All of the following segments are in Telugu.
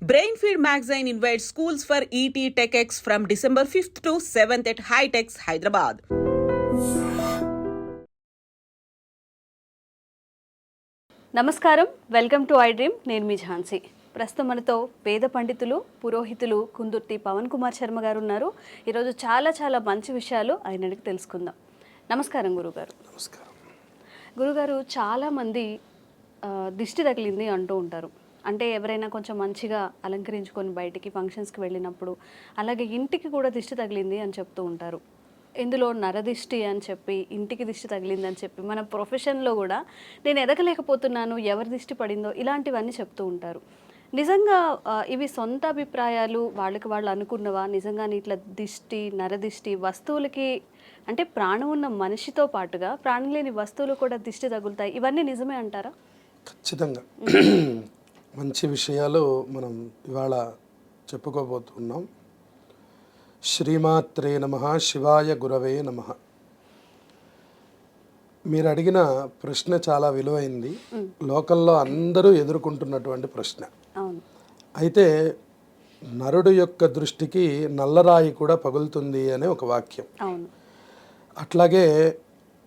Brainfeed magazine invites schools for ET TechX from December 5th to 7th at Hightex, Hyderabad. నమస్కారం, వెల్కమ్ టు ఐ డ్రీమ్. నేను మీ ఝాన్సీ. ప్రస్తుతం మనతో వేద పండితులు, పురోహితులు కుందుర్తి పవన్ కుమార్ శర్మ గారు ఉన్నారు. ఈరోజు చాలా మంచి విషయాలు ఆయన అడిగి తెలుసుకుందాం. నమస్కారం గురుగారు. నమస్కారం గురుగారు. చాలామంది దిష్టి తగిలింది అంటూ ఉంటారు. అంటే ఎవరైనా కొంచెం మంచిగా అలంకరించుకొని బయటికి ఫంక్షన్స్కి వెళ్ళినప్పుడు, అలాగే ఇంటికి కూడా దిష్టి తగిలింది అని చెప్తూ ఉంటారు. ఇందులో నరదిష్టి అని చెప్పి, ఇంటికి దిష్టి తగిలిందని చెప్పి, మన ప్రొఫెషన్లో కూడా నేను ఎదగలేకపోతున్నాను, ఎవరి దిష్టి పడిందో, ఇలాంటివన్నీ చెప్తూ ఉంటారు. నిజంగా ఇవి సొంత అభిప్రాయాలు, వాళ్ళకి వాళ్ళు అనుకున్నవా? నిజంగానే ఇట్లా దిష్టి, నరదిష్టి వస్తువులకి, అంటే ప్రాణం ఉన్న మనిషితో పాటుగా ప్రాణం లేని వస్తువులు కూడా దిష్టి తగులుతాయి, ఇవన్నీ నిజమే అంటారా? ఖచ్చితంగా మంచి విషయాలు మనం ఇవాళ చెప్పుకోబోతున్నాం. శ్రీమాత్రే నమః, శివాయ గురవే నమః. మీరు అడిగిన ప్రశ్న చాలా విలువైంది. లోకంలో అందరూ ఎదుర్కొంటున్నటువంటి ప్రశ్న. అయితే నరుడు యొక్క దృష్టికి నల్లరాయి కూడా పగులుతుంది అనే ఒక వాక్యం. అట్లాగే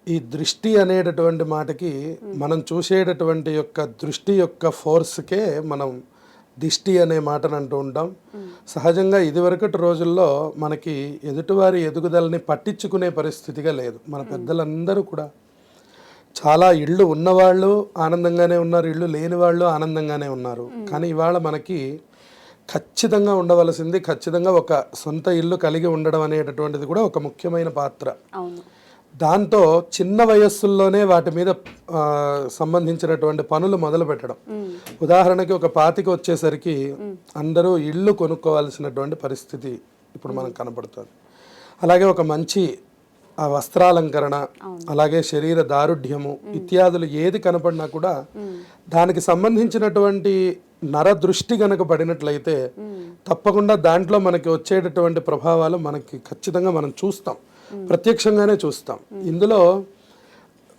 ఈ దృష్టి అనేటటువంటి మాటకి మనం చూసేటటువంటి యొక్క దృష్టి యొక్క ఫోర్స్కే మనం దిష్టి అనే మాటను అంటూ ఉంటాం. సహజంగా ఇదివరకటి రోజుల్లో మనకి ఎదుటివారి ఎదుగుదలని పట్టించుకునే పరిస్థితిగా లేదు. మన పెద్దలందరూ కూడా చాలా ఇళ్ళు ఉన్నవాళ్ళు ఆనందంగానే ఉన్నారు, ఇళ్ళు లేని వాళ్ళు ఆనందంగానే ఉన్నారు. కానీ ఇవాళ మనకి ఖచ్చితంగా ఉండవలసింది, ఖచ్చితంగా ఒక సొంత ఇల్లు కలిగి ఉండడం అనేటటువంటిది కూడా ఒక ముఖ్యమైన పాత్ర. దాంతో చిన్న వయస్సుల్లోనే వాటి మీద సంబంధించినటువంటి పనులు మొదలు పెట్టడం. ఉదాహరణకి ఒక 25 వచ్చేసరికి అందరూ ఇళ్ళు కొనుక్కోవాల్సినటువంటి పరిస్థితి ఇప్పుడు మనకు కనపడుతుంది. అలాగే ఒక మంచి వస్త్రాలంకరణ, అలాగే శరీర దారుఢ్యము ఇత్యాదులు ఏది కనపడినా కూడా దానికి సంబంధించినటువంటి నరదృష్టి కనుక పడినట్లయితే తప్పకుండా దాంట్లో మనకి వచ్చేటటువంటి ప్రభావాలు మనకి ఖచ్చితంగా మనం చూస్తాం, ప్రత్యక్షంగానే చూస్తాం. ఇందులో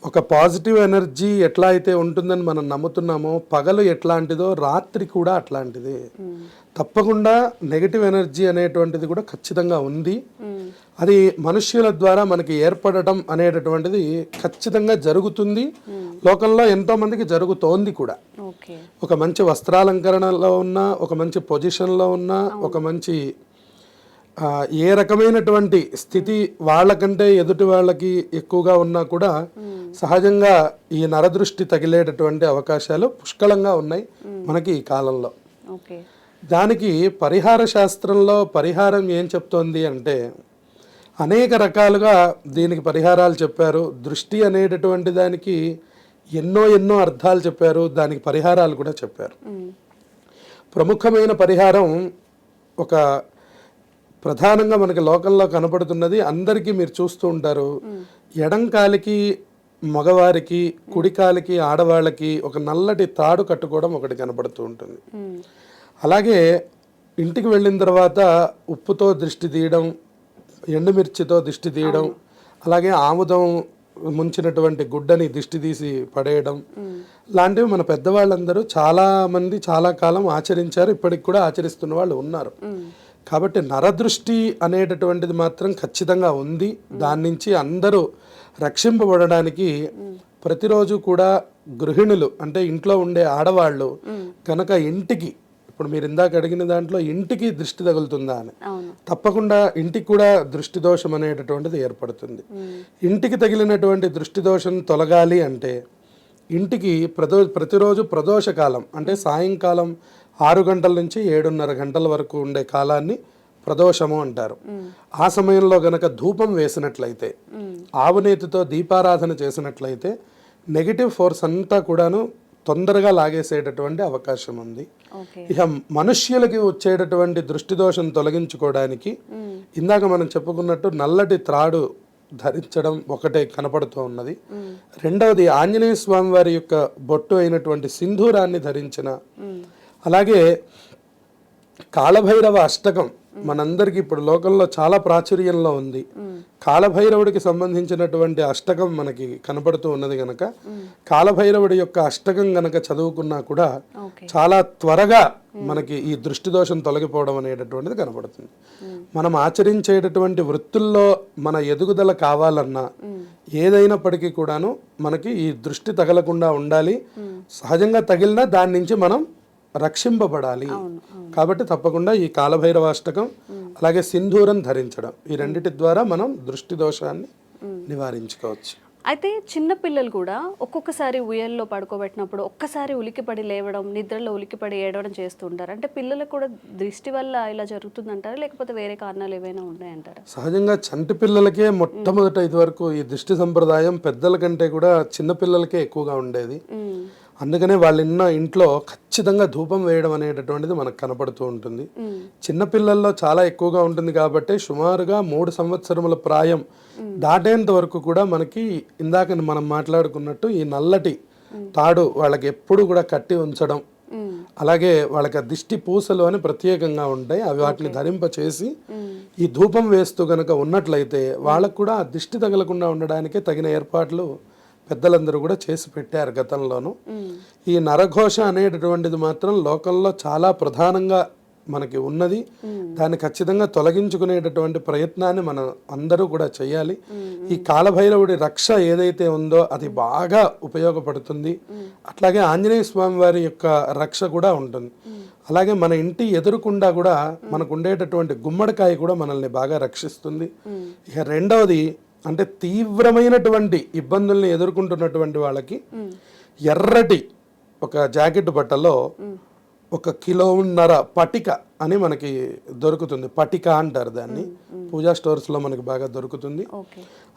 ఒక పాజిటివ్ ఎనర్జీ ఎట్లా అయితే ఉంటుందని మనం నమ్ముతున్నామో, పగలు ఎట్లాంటిదో రాత్రి కూడా అట్లాంటిదే. తప్పకుండా నెగటివ్ ఎనర్జీ అనేటువంటిది కూడా ఖచ్చితంగా ఉంది. అది మనుష్యుల ద్వారా మనకి ఏర్పడటం అనేటటువంటిది ఖచ్చితంగా జరుగుతుంది. లోకంలో ఎంతో మందికి జరుగుతోంది కూడా. ఒక మంచి వస్త్రాలంకరణలో ఉన్నా, ఒక మంచి పొజిషన్లో ఉన్నా, ఒక మంచి ఏ రకమైనటువంటి స్థితి వాళ్ళకంటే ఎదుటి వాళ్ళకి ఎక్కువగా ఉన్నా కూడా సహజంగా ఈ నరదృష్టి తగిలేటటువంటి అవకాశాలు పుష్కలంగా ఉన్నాయి మనకి ఈ కాలంలో. దానికి పరిహార శాస్త్రంలో పరిహారం ఏం చెప్తోంది అంటే, అనేక రకాలుగా దీనికి పరిహారాలు చెప్పారు. దృష్టి అనేటటువంటి దానికి ఎన్నో అర్థాలు చెప్పారు, దానికి పరిహారాలు కూడా చెప్పారు. ప్రముఖమైన పరిహారం ఒక ప్రధానంగా మనకి లోకంలో కనపడుతున్నది, అందరికీ మీరు చూస్తూ ఉంటారు. ఎడం కాలికి మగవారికి, కుడి కాలికి ఆడవాళ్ళకి ఒక నల్లటి తాడు కట్టుకోవడం ఒకటి కనపడుతూ ఉంటుంది. అలాగే ఇంటికి వెళ్ళిన తర్వాత ఉప్పుతో దిష్టి తీయడం, ఎండుమిర్చితో దిష్టి తీయడం, అలాగే ఆముదం ముంచినటువంటి గుడ్డని దిష్టి తీసి పడేయడం లాంటివి మన పెద్దవాళ్ళందరూ చాలామంది చాలా కాలం ఆచరించారు, ఇప్పటికి కూడా ఆచరిస్తున్న వాళ్ళు ఉన్నారు. కాబట్టి నరదృష్టి అనేటటువంటిది మాత్రం ఖచ్చితంగా ఉంది. దాని నుంచి అందరూ రక్షింపబడడానికి ప్రతిరోజు కూడా గృహిణులు, అంటే ఇంట్లో ఉండే ఆడవాళ్ళు కనుక ఇంటికి, ఇప్పుడు మీరు ఇందాక అడిగిన దాంట్లో ఇంటికి దృష్టి తగులుతుందా అని, తప్పకుండా ఇంటికి కూడా దృష్టి దోషం అనేటటువంటిది ఏర్పడుతుంది. ఇంటికి తగిలినటువంటి దృష్టి దోషం తొలగాలి అంటే ఇంటికి ప్రతిరోజు ప్రదోషకాలం, అంటే సాయంకాలం 6 గంటల నుంచి 7:30 గంటల వరకు ఉండే కాలాన్ని ప్రదోషము అంటారు. ఆ సమయంలో గనక ధూపం వేసినట్లయితే, ఆవునేతితో దీపారాధన చేసినట్లయితే నెగిటివ్ ఫోర్స్ అంతా కూడాను తొందరగా లాగేసేటటువంటి అవకాశం ఉంది. ఇక మనుష్యులకి వచ్చేటటువంటి దృష్టి దోషం తొలగించుకోవడానికి ఇందాక మనం చెప్పుకున్నట్టు నల్లటి త్రాడు ధరించడం ఒకటే కనపడుతూ ఉన్నది. రెండవది ఆంజనేయ స్వామి వారి యొక్క బొట్టు అయినటువంటి సింధూరాన్ని ధరించిన, అలాగే కాళభైరవ అష్టకం మనందరికి ఇప్పుడు లోకంలో చాలా ప్రాచుర్యంలో ఉంది. కాలభైరవుడికి సంబంధించినటువంటి అష్టకం మనకి కనపడుతూ ఉన్నది గనక కాలభైరవుడి యొక్క అష్టకం గనక చదువుకున్నా కూడా చాలా త్వరగా మనకి ఈ దృష్టి దోషం తొలగిపోవడం అనేటటువంటిది కనపడుతుంది. మనం ఆచరించేటటువంటి వృత్తుల్లో మన ఎదుగుదల కావాలన్నా ఏదైనప్పటికీ కూడాను మనకి ఈ దృష్టి తగలకుండా ఉండాలి. సహజంగా తగిలినా దాని నుంచి మనం రక్షింపబడాలి. కాబట్టి తప్పకుండా ఈ కాలభైరవాష్టకం అలాగే సింధూరం ధరించడం ఈ రెండిటి ద్వారా మనం దృష్టి దోషాన్ని నివారించుకోవచ్చు. అయితే చిన్న పిల్లలు కూడా ఒక్కొక్కసారి ఉయ్యల్లో పడుకోబెట్టినప్పుడు ఒక్కసారి ఉలికిపడి లేవడం, నిద్రలో ఉలికిపడి ఏడవడం చేస్తూ ఉంటారు. అంటే పిల్లలకు కూడా దృష్టి వల్ల ఇలా జరుగుతుందంటారా, లేకపోతే వేరే కారణాలు ఏవైనా ఉన్నాయంటారా? సహజంగా చంటి పిల్లలకే మొట్టమొదట ఇదివరకు ఈ దృష్టి సంప్రదాయం పెద్దల కంటే కూడా చిన్న పిల్లలకే ఎక్కువగా ఉండేది. అందుకనే వాళ్ళ ఇంట్లో ఖచ్చితంగా ధూపం వేయడం అనేటటువంటిది మనకు కనపడుతూ ఉంటుంది. చిన్నపిల్లల్లో చాలా ఎక్కువగా ఉంటుంది కాబట్టి సుమారుగా 3 సంవత్సరముల ప్రాయం దాటేంత వరకు కూడా మనకి ఇందాక మనం మాట్లాడుకున్నట్టు ఈ నల్లటి తాడు వాళ్ళకి ఎప్పుడు కూడా కట్టి ఉంచడం, అలాగే వాళ్ళకి దిష్టి పూసలు అని ప్రత్యేకంగా ఉంటాయి, అవి వాటిని ధరింప చేసి ఈ ధూపం వేస్తూ గనక ఉన్నట్లయితే వాళ్ళకు కూడా ఆ దిష్టి తగలకుండా ఉండడానికి తగిన ఏర్పాట్లు పెద్దలందరూ కూడా చేసి పెట్టారు గతంలోనూ. ఈ నరఘోష అనేటటువంటిది మాత్రం లోకంలో చాలా ప్రధానంగా మనకి ఉన్నది. దాన్ని ఖచ్చితంగా తొలగించుకునేటటువంటి ప్రయత్నాన్ని మనం అందరూ కూడా చేయాలి. ఈ కాలభైరవుడి రక్ష ఏదైతే ఉందో అది బాగా ఉపయోగపడుతుంది. అట్లాగే ఆంజనేయ స్వామి వారి యొక్క రక్ష కూడా ఉంటుంది. అలాగే మన ఇంటి ఎదురుకుండా కూడా మనకు ఉండేటటువంటి గుమ్మడికాయ కూడా మనల్ని బాగా రక్షిస్తుంది. ఇక రెండవది అంటే తీవ్రమైనటువంటి ఇబ్బందుల్ని ఎదుర్కొంటున్నటువంటి వాళ్ళకి ఎర్రటి ఒక జాకెట్ బట్టలో 1.5 కిలోల పటిక అని మనకి దొరుకుతుంది. పటిక అంటారు దాన్ని, పూజా స్టోర్స్లో మనకి బాగా దొరుకుతుంది.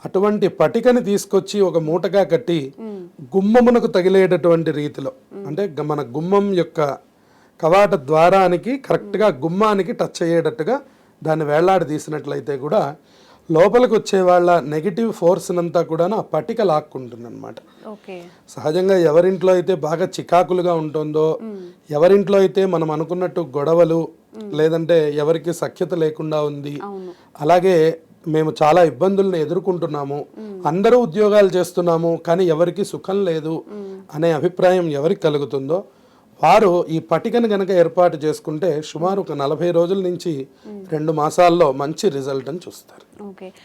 అటువంటి పటికని తీసుకొచ్చి ఒక మూటగా కట్టి గుమ్మమునకు తగిలేటటువంటి రీతిలో, అంటే మన గుమ్మం యొక్క కవాట ద్వారానికి కరెక్ట్గా గుమ్మానికి టచ్ అయ్యేటట్టుగా దాన్ని వేళ్లాడి తీసినట్లయితే కూడా లోపలికి వచ్చే వాళ్ళ నెగిటివ్ ఫోర్స్ అంతా కూడా ఆ పట్టిక లాక్కుంటుంది అనమాట. సహజంగా ఎవరింట్లో అయితే బాగా చికాకులుగా ఉంటుందో, ఎవరింట్లో అయితే మనం అనుకున్నట్టు గొడవలు లేదంటే ఎవరికి సఖ్యత లేకుండా ఉంది, అలాగే మేము చాలా ఇబ్బందులను ఎదుర్కొంటున్నాము, అందరూ ఉద్యోగాలు చేస్తున్నాము కానీ ఎవరికి సుఖం లేదు అనే అభిప్రాయం ఎవరికి కలుగుతుందో వారు ఈ పట్టికను గనక ఏర్పాటు చేసుకుంటే సుమారు ఒక 40 రోజుల నుంచి 2 మాసాల్లో మంచి రిజల్ట్ అని చూస్తారు.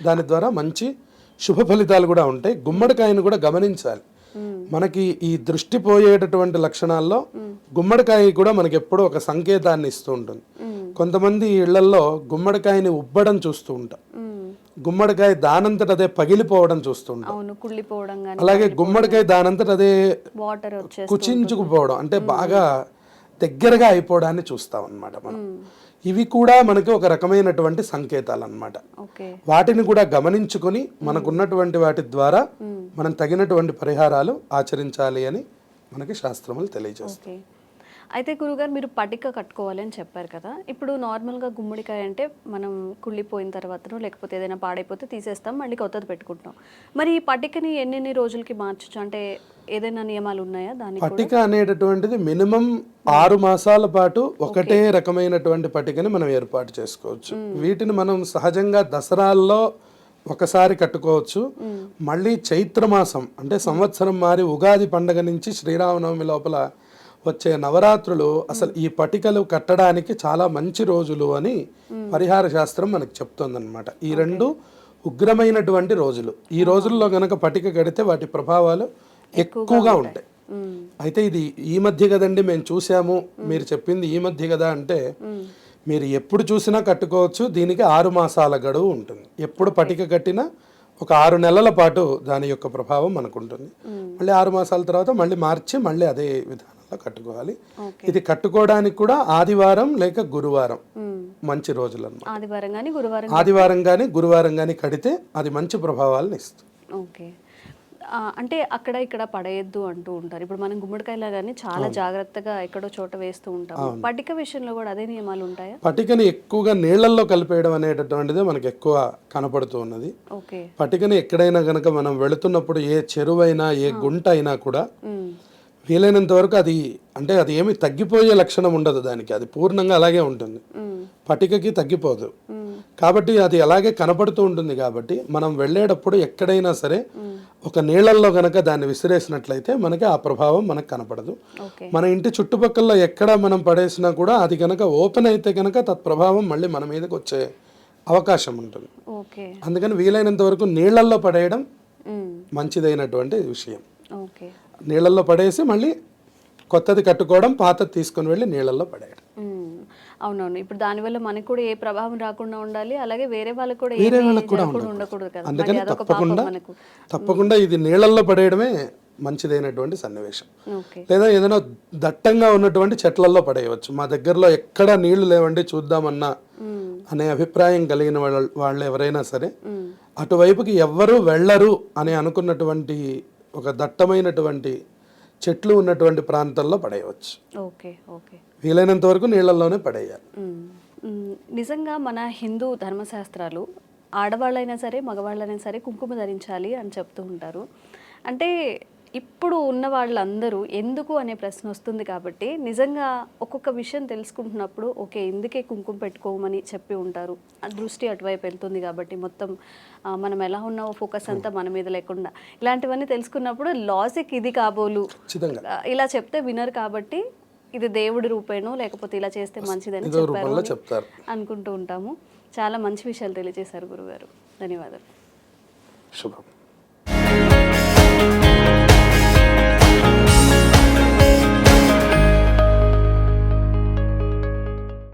దాని ద్వారా మంచి శుభ ఫలితాలు కూడా ఉంటాయి. గుమ్మడికాయను కూడా గమనించాలి. మనకి ఈ దృష్టి పోయేటటువంటి లక్షణాల్లో గుమ్మడికాయ కూడా మనకి ఎప్పుడూ ఒక సంకేతాన్ని ఇస్తూ ఉంటుంది. కొంతమంది ఇళ్లలో గుమ్మడికాయని ఉబ్బడం చూస్తూ ఉంటాం, గుమ్మడికాయ దానంతట అదే పగిలిపోవడం చూస్తుంటాం, అలాగే గుమ్మడికాయ దానంతట అదే కుచించుకుపోవడం అంటే బాగా దగ్గరగా అయిపోవడాన్ని చూస్తాం అన్నమాట మనం. ఇవి కూడా మనకి ఒక రకమైనటువంటి సంకేతాలు అన్నమాట. వాటిని కూడా గమనించుకొని మనకున్నటువంటి వాటి ద్వారా మనం తగినటువంటి పరిహారాలు ఆచరించాలి అని మనకి శాస్త్రములు తెలియజేస్తాయి. అయితే గురుగారు మీరు పటిక కట్టుకోవాలి అని చెప్పారు కదా, ఇప్పుడు నార్మల్గా గుమ్మడికాయ అంటే మనం కుళ్ళిపోయిన తర్వాతనో లేకపోతే ఏదైనా పాడైపోతే తీసేస్తాం, మళ్ళీ కొత్తది పెట్టుకుంటాం. మరి ఈ పటికని ఎన్ని రోజులకి మార్చచ్చు, అంటే ఏదైనా నియమాలు ఉన్నాయా దానికి? పటిక అనేటటువంటిది మినిమం 6 మాసాల పాటు ఒకటే రకమైనటువంటి పటికని మనం ఏర్పాటు చేసుకోవచ్చు. వీటిని మనం సహజంగా దసరాల్లో ఒకసారి కట్టుకోవచ్చు. మళ్ళీ చైత్రమాసం అంటే సంవత్సరం మారి ఉగాది పండగ నుంచి శ్రీరామనవమి లోపల వచ్చే నవరాత్రులు అసలు ఈ పటికలు కట్టడానికి చాలా మంచి రోజులు అని పరిహార శాస్త్రం మనకు చెప్తుందన్నమాట. ఈ 2 ఉగ్రమైనటువంటి రోజులు. ఈ రోజుల్లో గనక పటిక కడితే వాటి ప్రభావాలు ఎక్కువగా ఉంటాయి. అయితే ఇది ఈ మధ్య కదండి మేము చూసాము, మీరు చెప్పింది ఈ మధ్య కదా అంటే మీరు ఎప్పుడు చూసినా కట్టుకోవచ్చు. దీనికి 6 మాసాల గడువు ఉంటుంది. ఎప్పుడు పటిక కట్టినా ఒక 6 నెలల పాటు దాని యొక్క ప్రభావం మనకు ఉంటుంది. మళ్ళీ 6 మాసాల తర్వాత మళ్ళీ మార్చి మళ్ళీ అదే విధానంలో కట్టుకోవాలి. ఇది కట్టుకోవడానికి కూడా ఆదివారం లేక గురువారం మంచి రోజులు అన్నమాట. ఆదివారం కానీ గురువారం కానీ కడితే అది మంచి ప్రభావాలను ఇస్తుంది. అంటే అక్కడ ఇక్కడ పడేయద్దు అంటూ ఉంటారు. ఇప్పుడు మనం గుమ్మడికాయలా కానీ చాలా జాగ్రత్తగా ఎక్కడో చోట వేస్తూ ఉంటాం. పటిక విషయంలో కూడా అదే నియమాలు ఉంటాయా? పటికని ఎక్కువగా నీళ్లలో కలిపేయడం అనేటటువంటిది మనకి ఎక్కువ కనపడుతూ ఉన్నది. పటికని ఎక్కడైనా గనక మనం వెళుతున్నప్పుడు ఏ చెరువైనా ఏ గుంట అయినా కూడా వీలైనంత వరకు అది అంటే అది ఏమి తగ్గిపోయే లక్షణం ఉండదు దానికి, అది పూర్ణంగా అలాగే ఉంటుంది. పటికకి తగ్గిపోదు. కాబట్టి అది అలాగే కనపడుతూ ఉంటుంది. కాబట్టి మనం వెళ్ళేటప్పుడు ఎక్కడైనా సరే ఒక నీళ్ళల్లో గనక దాన్ని విసిరేసినట్లయితే మనకి ఆ ప్రభావం మనకు కనపడదు. ఓకే. మన ఇంటి చుట్టుపక్కల ఎక్కడ మనం పడేసినా కూడా అది కనుక ఓపెన్ అయితే కనుక తత్ప్రభావం మళ్ళీ మన మీదకి వచ్చే అవకాశం ఉంటుంది. ఓకే. అందుకని వీలైనంత వరకు నీళ్ళల్లో పడేయడం మంచిదైనటువంటి విషయం. ఓకే. నీళ్ళల్లో పడేసి మళ్ళీ కొత్తది కట్టుకోవడం, పాతది తీసుకొని వెళ్ళి నీళ్ళల్లో పడేయడం. అవునవును. ఇప్పుడు దానివల్ల మనకు కూడా ఏ ప్రభావం రాకుండా ఉండాలి, అలాగే వేరే వాళ్ళకి కూడా వేరే ఏమీ వాళ్ళకి కూడా జరగకుండా ఉండకూడదు కదా. అందుకని మరి అదొక పాపం మనకు. తప్పకుండా ఇది నీళ్ళల్లో పడేయడమే మంచిదైనటువంటి సన్నివేశం. ఓకే. లేదా ఏదైనా దట్టంగా ఉన్నటువంటి చెట్లల్లో పడేయవచ్చు. మా దగ్గరలో ఎక్కడ నీళ్లు లేవండి చూద్దామన్నా అనే అభిప్రాయం కలిగిన వాళ్ళు ఎవరైనా సరే అటువైపుకి ఎవ్వరూ వెళ్ళరు అని అనుకున్నటువంటి ఒక దట్టమైనటువంటి చెట్లు ఉన్నటువంటి ప్రాంతాల్లో పడేయవచ్చు. ఓకే. ఓకే. వీలైనంత వరకు నీళ్ళల్లోనే పడేయాలి. నిజంగా మన హిందూ ధర్మశాస్త్రాలు ఆడవాళ్ళైనా సరే మగవాళ్ళైనా సరే కుంకుమ ధరించాలి అని చెప్తూ ఉంటారు. అంటే ఇప్పుడు ఉన్న వాళ్ళందరూ ఎందుకు అనే ప్రశ్న వస్తుంది. కాబట్టి నిజంగా ఒక్కొక్క విషయం తెలుసుకుంటున్నప్పుడు ఓకే ఇందుకే కుంకుమ పెట్టుకోమని చెప్పి ఉంటారు. ఆ దృష్టి అటువైపు వెళ్తుంది కాబట్టి మొత్తం మనం ఎలా ఉన్నామో ఫోకస్ అంతా మన మీద లేకుండా ఇలాంటివన్నీ తెలుసుకున్నప్పుడు లాజిక్ ఇది కాబోలు ఇలా చెప్తే వినరు. కాబట్టి ఇది దేవుడి రూపేనో లేకపోతే ఇలా చేస్తే మంచిదని చెప్పారు అనుకుంటూ ఉంటాము. చాలా మంచి విషయాలు తెలియజేశారు గురుగారు. ధన్యవాదాలు. శుభం.